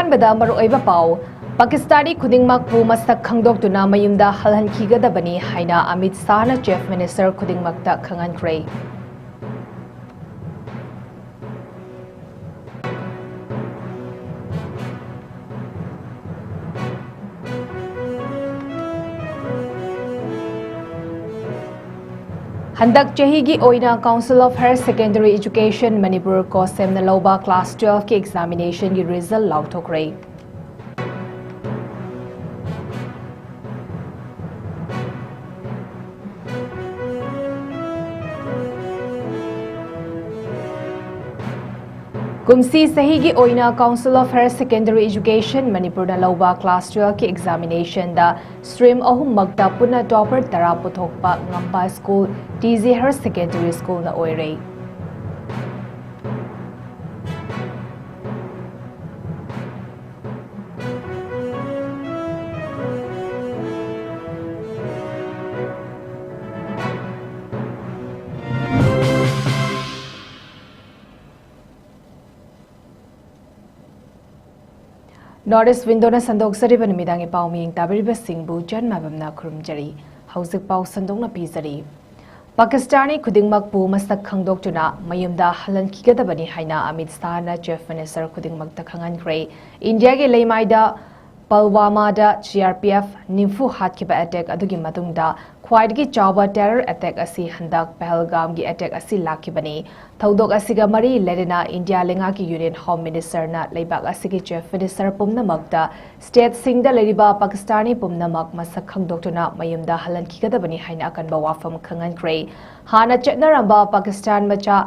अहानबदा मरुओइबा पाउ पाकिस्तानी खुदिंगमकपु मसक खंगदोक्तुना मयुमदा हलहनखिगदबनी हाइना अमित शाहना चीफ मिनिस्टर खुदिंगमकता खंगनख्रे। हंदक चहीगी ओइना council of higher secondary education Manipur को सेमना लौबा क्लास 12 के एग्जामिनेशन की रिजल्ट लाउथोक्रे। कुमसी सहीगी ओइना council of higher secondary education Manipur लौबा क्लास 12 के एग्जामिनेशन दा स्ट्रीम अहुम मक्ता पुना टॉपर तरा पुथोकपा ngamba school TG higher secondary school ना ओइरे। नॉर्थ ईस्ट विंडोना संदोक्सरिब निमिदांगी पाउमिंग ताबिरिब सिंहबु जन्माबमना खुरुमजरी हौजिक पाउ संदोंगना पीजरी। पाकिस्तानी खुदिंगमकपु मसक खंगदोक्तुना मयुमदा हलनखिगदबनी हाइना अमित शाहना चीफ मिनिस्टर खुदिंगमकता खंगनख्रे। इंडिया के लेमाइदा पलवामादा CRPF निम्फु हातखिबा अटैक अदुगी मतुंगदा ख्वाइदगी चावबा टेरर अटैक असी हंदक पहलगाम की अटैक असी लाखिबनी। थौदोक असिगा मरी लेना इंडिया लेंगा की यूनियन होम मिनिस्टर ना लेबाक असिगी चीफ मिनिस्टर पुमनमकता स्टेट सिंगदा लेरिबा पाकिस्तानी पुमनमक मसक खंगदोक्तुना मयुमदा हलनखिगदबनी हाइना अकनबा वाफम खंगनख्रे। हाना चटनरंबा पाकिस्तान मचा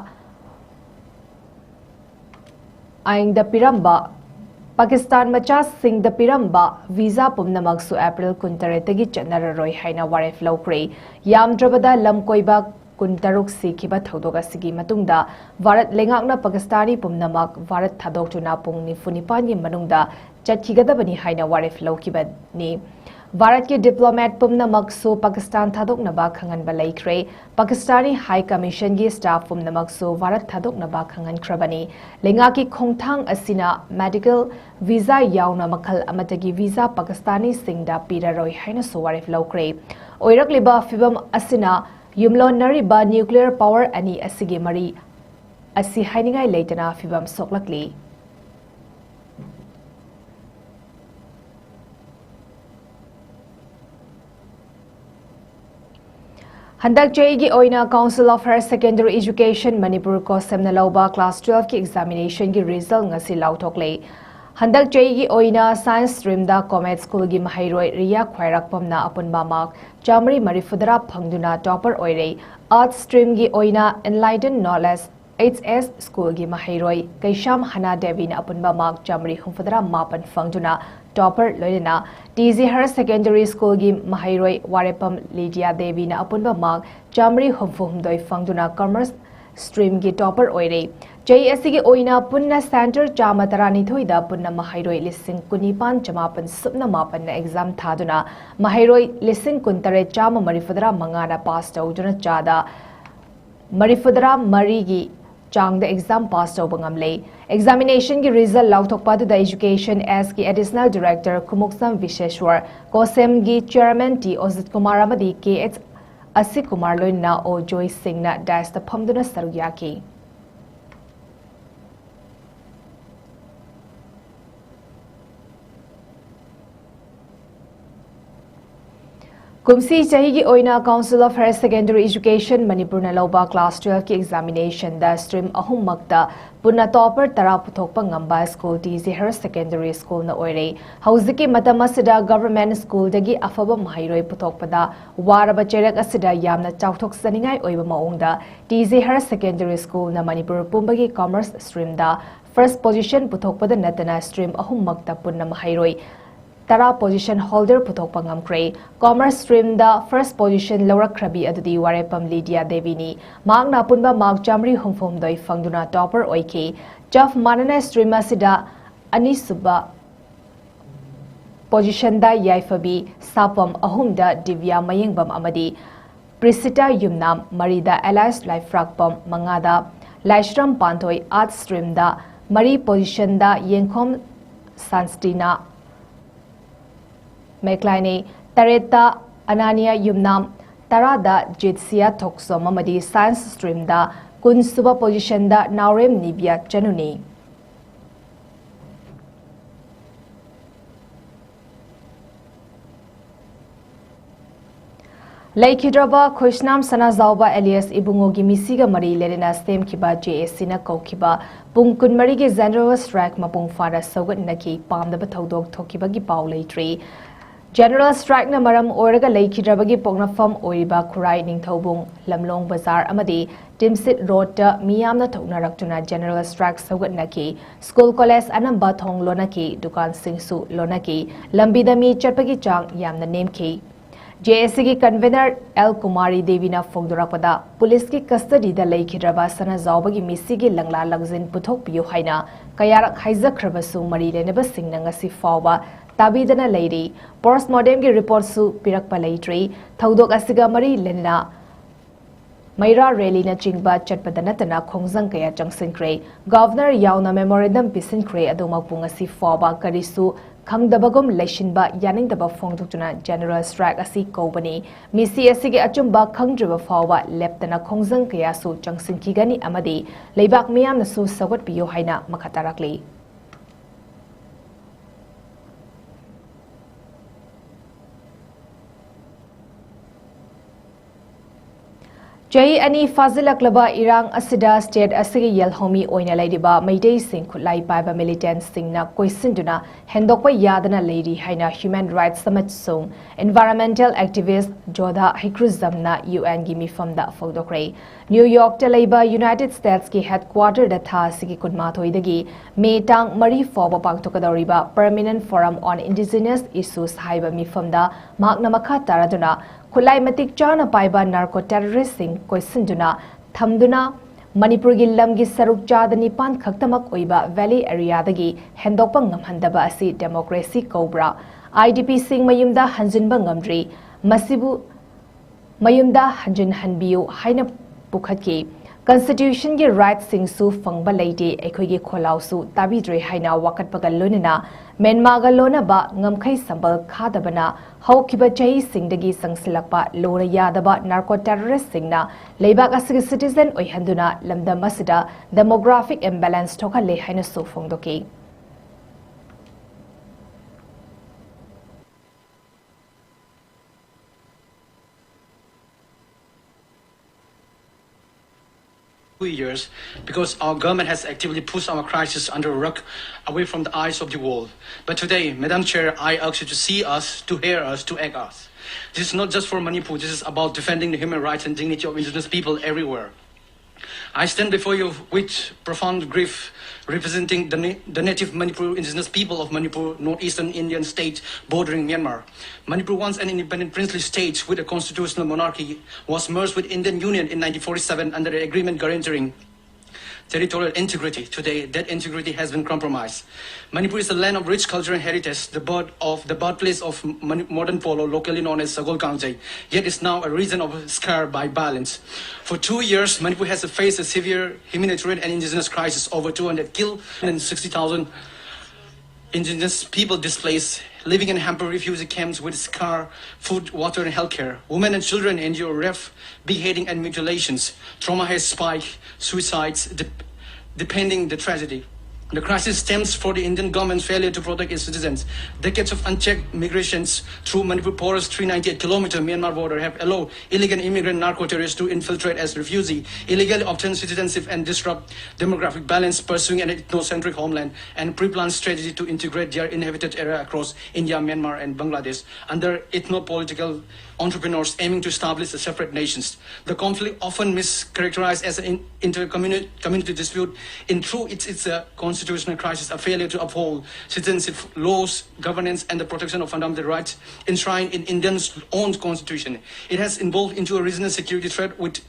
आइंगदा पिरंबा पाकिस्तान मचा सिंह पिरंबा वीजा पुमनमकसु अप्रैल 23 चटनररोय हाइना वारेफ लौख्रे। यामद्रबदा लमकोइबा 13 सिखिबा थौदोक असिगी मतुंगदा भारत लेंगाकना पाकिस्तानी पुमनमक भारत थादोक्तुना पुंग 94 की मनुंगदा चटखिगदबनी हाइना वारेफ लौखिबनी। भारत के डिप्लोमेट पुमनमकसु पाकिस्तान थादोकनबा खंगनबा लेख्रे। पाकिस्तानी हाई कमीशन की स्टाफ पुमनमकसु भारत थादोकनबा खंगनख्रबनी। लेंगा की खोंगथांग असिना मेडिकल वीजा यावना मखल अमतगी वीजा पाकिस्तानी सिंगदा पीररोय हाइना वारेफ लौख्रे। ओइरकलिबा फिबम असिना युमलोनरिबा न्यूक्लियर पावर अनि असिगी मरी असि हाइनिंगाई लेतना फिबम सोकलकली। हंदक चहीगी ओइना council of higher secondary education Manipur को सेमना लौबा क्लास 12 की एग्जामिनेशन की रिजल्ट ngasi लाउथोक्ले। हंदक चहीगी ओइना साइंस स्ट्रीम दा कॉमेट स्कूल की महैरोय रिया ख्वाइरकपमना अपुनबा मार्क 440 फंगदुना टॉपर ओइरे। आर्ट स्ट्रीम की ओइना एनलाइटन नॉलेज HS स्कूल की महैरोय कैशाम हना देवी ने अपुनबा मार्क 440 फंगदुना topper लोइना। TG higher secondary school की महैरोय वारेपम लीडिया देवी ने अपुनबा मार्क 452 फंगदुना कॉमर्स स्ट्रीम की टॉपर ओइरे। चही असिगी ओइना पुन्ना सेंटर 112 पुन्ना महैरोय 19,900 सुपना मापन एग्जाम थादुना महैरोय 19,934 ना पास तौदुना चादा 34 की चांग एग्जाम पास तौब ngamle। एग्जामिनेशन की रिजल्ट लाउथोकपादुदा एजुकेशन एस की additional director Kumuksam Visheshwar COHSEM की चेयरमैन टी अजित कुमार अमदी KH असित कुमार लोइना ओ जोय सिंह ना डायस फमदुना सरुक याकी। कुमसी चहीगी ओइना council of higher secondary education Manipur लौबा क्लास 12 की एग्जामिनेशन दा स्ट्रीम अहुम मक्ता पुना टॉपर तरा पुथोकपा ngamba school TG higher secondary school ना ओइरे। हौजिकी मतम असिदा गवर्नमेंट स्कूल दगी अफबा महैरोय पुथोकपदा वारबा चेरक असिदा यामना चाउथोकसनिंगाई ओइबा मओंगदा टीजी हायर सेकेंडरी स्कूल ना मणिपुर पुंबगी कॉमर्स स्ट्रीम दा फर्स्ट पोजीशन पुथोकपदा नतना स्ट्रीम अहुम मक्ता पुना महैरोय तरा पोजीशन होल्डर पुथोकपा ngamख्रे। कॉमर्स स्ट्रीम दा फर्स्ट पोजीशन लौरख्रबी अदुदी वारेपम लीडिया देवीनी मांगना पुनबा मार्क 452 फंगदुना टॉपर ओइकी। जफ मानना स्ट्रीम असिदा अनिसुबा पोजीशन दा याइफबी सापम अहुमदा दिव्या मयंगबम अमदी प्रिसिटा युमनाम मरीदा एलाइस लाइफ्राकपम मंगादा लाइश्रम पांथोय आर्ट स्ट्रीम दा मरी पोजीशन दा Yengkhom Sanstina Meklaini Tareta Anania Yumnam Tarada Jitsia Toksom Amadi Science Stream da Kun Suba Position da Naurem Nibia Januni Laikhidraba Khushnam Sanazauba Elias Ibungogi Misiga Mari Lerina Stem Kiba JSC na Kokiba Pungkun Marige General Strike Mapung Fara Sogat Naki Pam the Batodog Tokibagi Paulay Tree General Strike na Maram Oraga Laikhidrabagi Pognafam Oiba Kurai Ningthobung Lamlong Bazaar Amadi Timsit Road Miyamna Toknaraktuna General Strike Sogat Naki School College Anamba Thong Lonaki Dukan Singsu Lonaki Lambidami Chatpagi Chang Yamna Name Ki JSC की convener L Kumari Devi ना फोंगदोरापदा police की custody दा लेखिद्रबा सना जावबगी मिसी की लंगला लंगजिन पुथोक पियो हाइना कयारक हाइजखरबसु मरी लेनेबा सिंगना ngasi फावबा ताबीदना लेरी postmortem की report सु पिरकपा लेट्री थौदोक असिगा मरी लेना मैरा रैली ना चिंगबा चटपदा नतना खोंजंग कया चंगसिनख्रे गवर्नर यावना मेमोरेंडम पिसिनख्रे अदुमकपुंग असि फावबा करिसु खंगदबगम लेशिनबा यानिंगदबा फोंगदुक्तुना जनरल स्ट्राइक असि कौबनी मिसी असिगे अचुंबा खंगद्रबा फावबा लेप्तना खोंजंग कयासु चंगसिनखिगनी अमदी लेबाक मियामनसु सगतपियो हाइना मखतारकली Jai ani fazilaklaba irang asida state asigi yelhomi oina ladiba maidei sing khulai paiba militant singna koisinduna hendokpa yadana lady haina human rights summit song environmental activist jodha hikruzamna UN gi mifamda fogdokre New York talaiba United States ki headquarter da tha sigi kunmathoi dagi metang mari foba pangtokadoriba permanent forum on indigenous issues haiba mifamda makna makha taraduna Kulai matik chana paiba narco terrorist sing koisinduna thamduna Manipur gi lamgi saruk chadani pan khaktamak oiba valley area dagi hendokpa ngamhandaba asi democracy cobra IDP sing mayumda hanjinba ngamdri masibu mayumda hanjin hanbiu haina pukhatki Constitution gi rights sing su fangba leide ekhoi gi kholau su tabidre haina wakatpaga lonina menma ga lona ba ngamkhai sambal khadabana haukiba chai singdagi sangsilakpa lora yadaba narco terrorist singna leibak asigi citizen oihanduna lamdam asida demographic imbalance thokale haina su fongdoki years because our government has actively pushed our crisis under a rug away from the eyes of the world. But today, Madam Chair, I ask you to see us, to hear us, to act us. This is not just for Manipur, this is about defending the human rights and dignity of indigenous people everywhere. I stand before you with profound grief, representing the native Manipur indigenous people of Manipur, northeastern Indian state bordering Myanmar. Manipur, once an independent princely state with a constitutional monarchy, was merged with Indian Union in 1947 under an agreement guaranteeing territorial integrity. Today, that integrity has been compromised. Manipur is a land of rich culture and heritage, the birthplace of modern polo, locally known as 𝗔𝗡𝗏, yet is now a region of scar by violence. For 2 years, Manipur has faced a severe humanitarian and indigenous crisis. Over 200 killed and 60,000 indigenous people displaced, living in hampered refugee camps with scar, food, water, and healthcare. Women and children endure rape, beheading, and mutilations. Trauma has spiked, suicides, depending the tragedy. The crisis stems from the Indian government's failure to protect its citizens. Decades of unchecked migrations through Manipur porous 398-kilometer Myanmar border have allowed illegal immigrant narco-terrorists to infiltrate as refugees, illegally obtain citizenship and disrupt demographic balance, pursuing an ethnocentric homeland and pre-planned strategy to integrate their inhabited area across India, Myanmar, and Bangladesh under ethno-political entrepreneurs aiming to establish a separate nations. The conflict, often mischaracterized as an inter-community dispute, in truth it's a constitutional crisis, a failure to uphold citizenship laws, governance, and the protection of fundamental rights enshrined in India's own constitution. It has evolved into a regional security threat with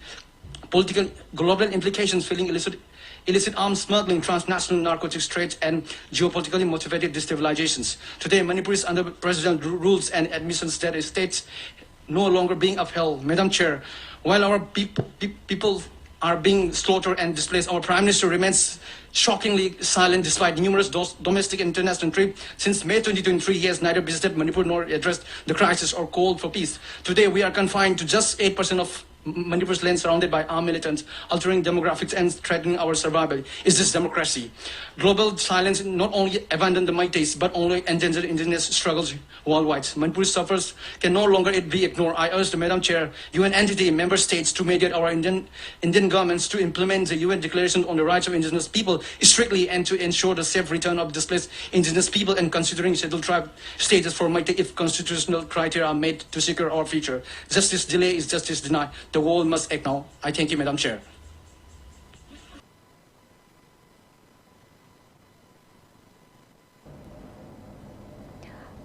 political global implications, filling illicit arms smuggling, transnational narcotics trade, and geopolitically motivated destabilizations. Today, Manipur is under presidential rules and admissions that states no longer being upheld. Madam Chair, while our people are being slaughtered and displaced. Our Prime Minister remains shockingly silent despite numerous domestic and international trips. Since May 2023, he has neither visited Manipur nor addressed the crisis or called for peace. Today, we are confined to just 8% of Manipur's land surrounded by armed militants, altering demographics and threatening our survival. Is this democracy? Global silence not only abandoned the Meiteis, but only endangered indigenous struggles worldwide. Manipur suffers can no longer be ignored. I urge the Madam Chair, UN entity, member states to mediate our Indian governments to implement the UN Declaration on the Rights of Indigenous People strictly and to ensure the safe return of displaced indigenous people and considering scheduled tribe status for Meitei if constitutional criteria are made to secure our future. Justice delay is justice denied. The world must act now. I thank you, Madam Chair.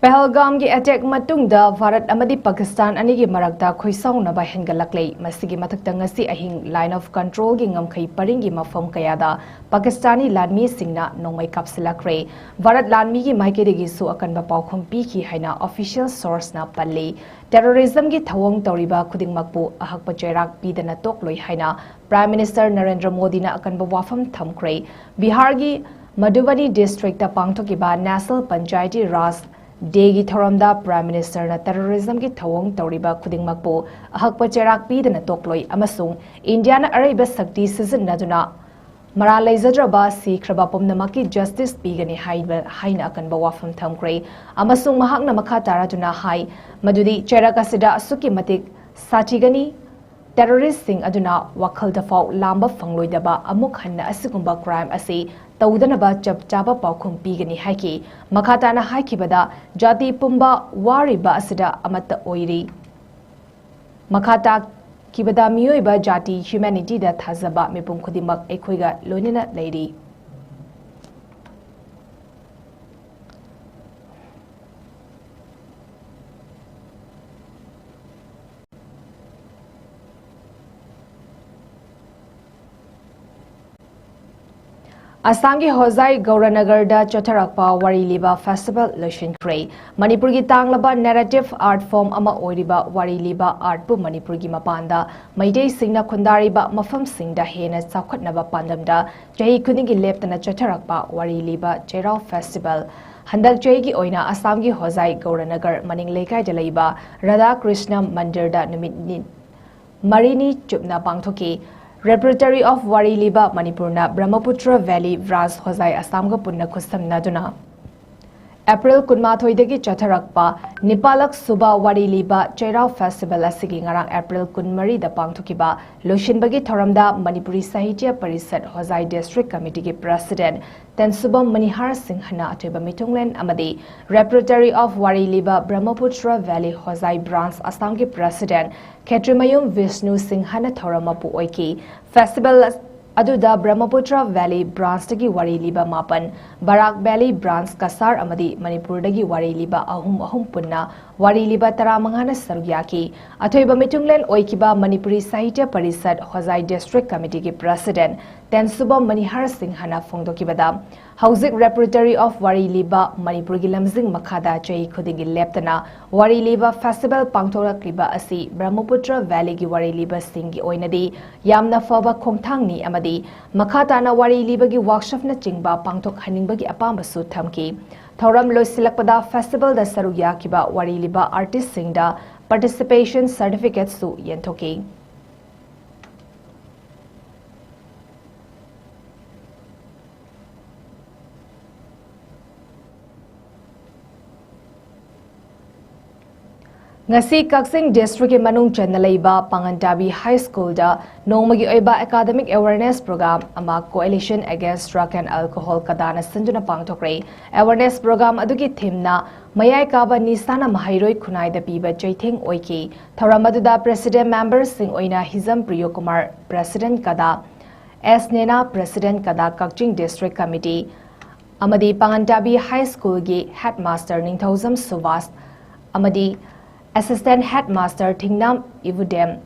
Pahalgam gi attack matungda Bharat amadi Pakistan anigi marakta khoisauna ba hengalaklei masigi mathakta ngasi ahing line of control gi ngamkhai paringi mafam kayada Pakistani lanmi singna nongmai kapsilakre Bharat lanmi gi maikedi su akanba paukhom piki haina official source na palli terrorism gi thawong toriba khudingmakpu ahakpa chairak pidana tokloi haina Prime Minister Narendra Modi na akanba wafam thamkre Bihar gi Madhubani district ta pangthokiba National Panchayati Raj Degi Thoramda Prime Minister na terrorism ki thawong tawriba khudingmakpo ahakpa cherak pidana tokloi amasung India na araiba sakti sizinaduna mara leizadraba sikhraba pomnamaki justice pigani haina akanba wafam thamkre amasung mahakna makha taraduna hai madudi cherak asida asuki matik satigani terrorist sing aduna wakhal dafau lamba fangloidaba amuk hanna asigumba crime asi taudanaba chaba paukhum pigani haiki makhatana haikibada jati pumba wariba asida amata oiri makhata kibada miyoiba jati humanity da thazaba mipum khudimak ekhoiga loinina leiri Assam ki 𝐋𝐢𝐯𝐬 𝐁𝐫𝐿 wariliba festival loishinkre Manipur ki tanglaba narrative art form ama oiriba wariliba art pu Manipur ki mapanda Meitei singna khundariba mafam singda hena chawkhatnaba pandamda chahi khudingi leptana 𝐁𝐻 wariliba 𝐶𝐻 festival Handak chahi ki oina Assam ki 𝐋𝐢𝐯𝐬 maning lekai da leiba Radha Krishna Mandir da numit marini chupna pangthoki Repertory of Wariliba Manipurna Brahmaputra Valley Vras Hozai Assamga Punna Kusam Naduna April Kunmathoidagi Chatharakpa Nipalak Suba Wariliba 𝐶𝐻 Festival Asigi Ngarang April Kunmari da Pangthukiba Loshinbagi Thoramda Manipuri Sahitya Parisad Hozai District Committee ki President Tensubam Manihar Singh Hana Atoiba Mitunglen Amadi Repertory of Wariliba Brahmaputra Valley Hozai Branch Assam ki President 𝗏𝐻𝐸𝐸 Vishnu Singh Hana Thoramapu Oiki Festival Aduda Brahmaputra Valley Branch Dagi Wariliba Mapan Barak Valley Branch Kasar Amadi Manipur Dagi Wariliba ahum punna Wariliba Taramangana Sarugyaki Atoiba Mitunglen Oikiba Manipuri Sahitya Parisad Hozai District Committee ki President Tensubam Manihar Singh Hana Fongdokibada Hauzik Repertory of Wariliba Manipur gi lamjing makhada chahi khudingi leptana Wariliba Festival pangthorakliba asi Brahmaputra Valley gi Wariliba singi oinadi yamna faba khongthangni amadi makhatana Wariliba gi workshop na chingba pangthok haningbagi apamba su thamki Thoram loisilakpada festival da sarugya kiba Wariliba artist singda participation certificate su yenthoki Ngasi 𝐶𝐸𝐯 district ki manung chana leiba Pangandabi High School da nongmagi oiba academic awareness program ama coalition against drug and alcohol kadana sinduna pangthokre awareness program adugi theme na mayai kaba nisana mahairoi khunai da piba chaitheng oiki thoramaduda president members sing oina Hizam Priyo Kumar president kada S Nena president kada 𝐶𝐸𝐯 district committee amadi Pangandabi High School gi headmaster Ningthauzam Suvas amadi Assistant Headmaster Thingnam Ivudem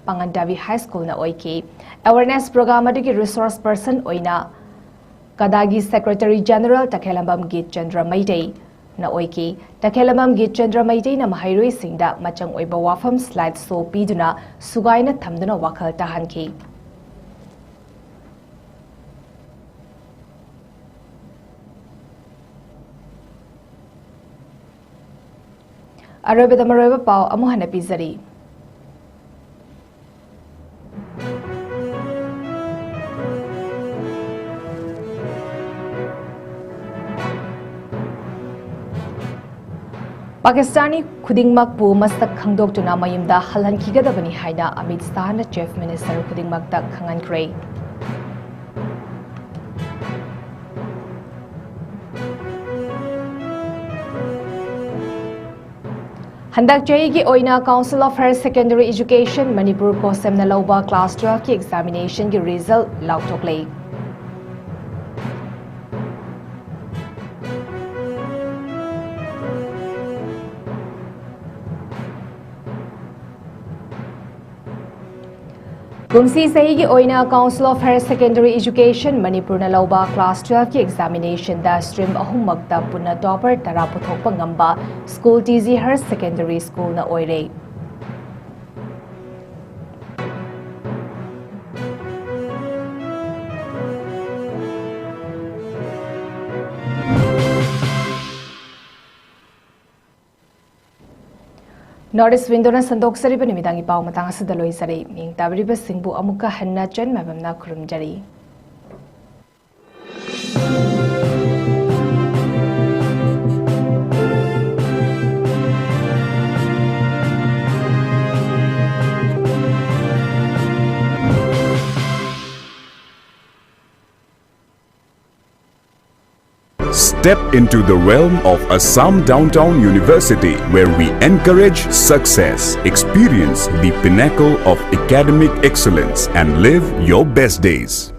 Pangandabi High School na oiki awareness program adugi resource person oina kadagi Secretary General 𝗏𝐻𝐸𝐸 𝐺𝐻𝐶𝐸𝐻 Maitei na oiki 𝗏𝐻𝐸𝐸 𝐺𝐻𝐶𝐸𝐻 Maitei na mahairoi singda machang oiba wafam slide show piduna sugaina thamduna wakhal tahanki ꯑꯔꯣꯏꯕꯗ ꯃꯔꯨꯑꯣꯏꯕ ꯄꯥꯎ ꯑꯃꯨꯛ ꯍꯟꯅ ꯄꯤꯖꯔꯤ꯫ ꯄꯥꯀꯤꯁꯇꯥꯅꯤ ꯈꯨꯗꯤꯡꯃꯛꯄꯨ ꯃꯁꯛ ꯈꯪꯗꯣꯛꯇꯨꯅ ꯃꯌꯨꯝꯗ ꯍꯜꯍꯟꯈꯤꯒꯗꯕꯅꯤ ꯍꯥꯏꯅ Amit ꯁꯥꯍꯅ chief minister ꯈꯨꯗꯤꯡꯃꯛꯇ ꯈꯪꯍꯟꯈ꯭ꯔꯦ꯫ ꯍꯟꯗꯛ ꯆꯍꯤꯒꯤ ꯑꯣꯏꯅ council of higher secondary education Manipur ꯀꯣꯁꯦꯝꯅ ꯂꯧꯕ ꯀ꯭ꯂꯥꯁ 12ꯀꯤ ꯑꯦꯛꯖꯥꯃꯤꯅꯦꯁꯟꯒꯤ ꯔꯤꯖꯜ ꯂꯥꯎꯊꯣꯛꯂꯦ꯫ ꯀꯨꯝꯁꯤ ꯆꯍꯤꯒꯤ ꯑꯣꯏꯅ council of higher secondary education ꯃꯅꯤꯄꯨꯔꯅ ꯂꯧꯕ ꯀ꯭ꯂꯥꯁ 12ꯀꯤ ꯑꯦꯛꯖꯥꯃꯤꯅꯦꯁꯟꯗ ꯁ꯭ꯇ꯭ꯔꯤꯝ ꯑꯍꯨꯝꯃꯛꯇ ꯄꯨꯟꯅ ꯇꯣꯄꯔ 10 ꯄꯨꯊꯣꯛꯄ ꯉꯝꯕ ꯁ꯭ꯀꯨꯜ ꯇꯤ.ꯖꯤ. ꯍꯥꯌꯔ ꯁꯦꯀꯦꯟꯗꯔꯤ ꯁ꯭ꯀꯨꯜꯅ ꯑꯣꯏꯔꯦ꯫ ꯅꯣꯔꯠ ꯏꯁ ꯋꯤꯟꯗꯣꯅ ꯁꯟꯗꯣꯛꯆꯔꯤꯕ ꯅꯨꯃꯤꯗꯥꯡꯒꯤ ꯄꯥꯎ ꯃꯇꯥꯡ ꯑꯁꯤꯗ ꯂꯣꯏꯖꯔꯦ꯫ ꯃꯤꯡ ꯇꯥꯕꯤꯔꯤꯕꯁꯤꯡꯕꯨ ꯑꯃꯨꯛꯀ ꯍꯟꯅ ꯆꯟꯃꯕꯝꯅ ꯈꯨꯔꯨꯝꯖꯔꯤ꯫ Step into the realm of Assam Downtown University, where we encourage success, experience the pinnacle of academic excellence, and live your best days.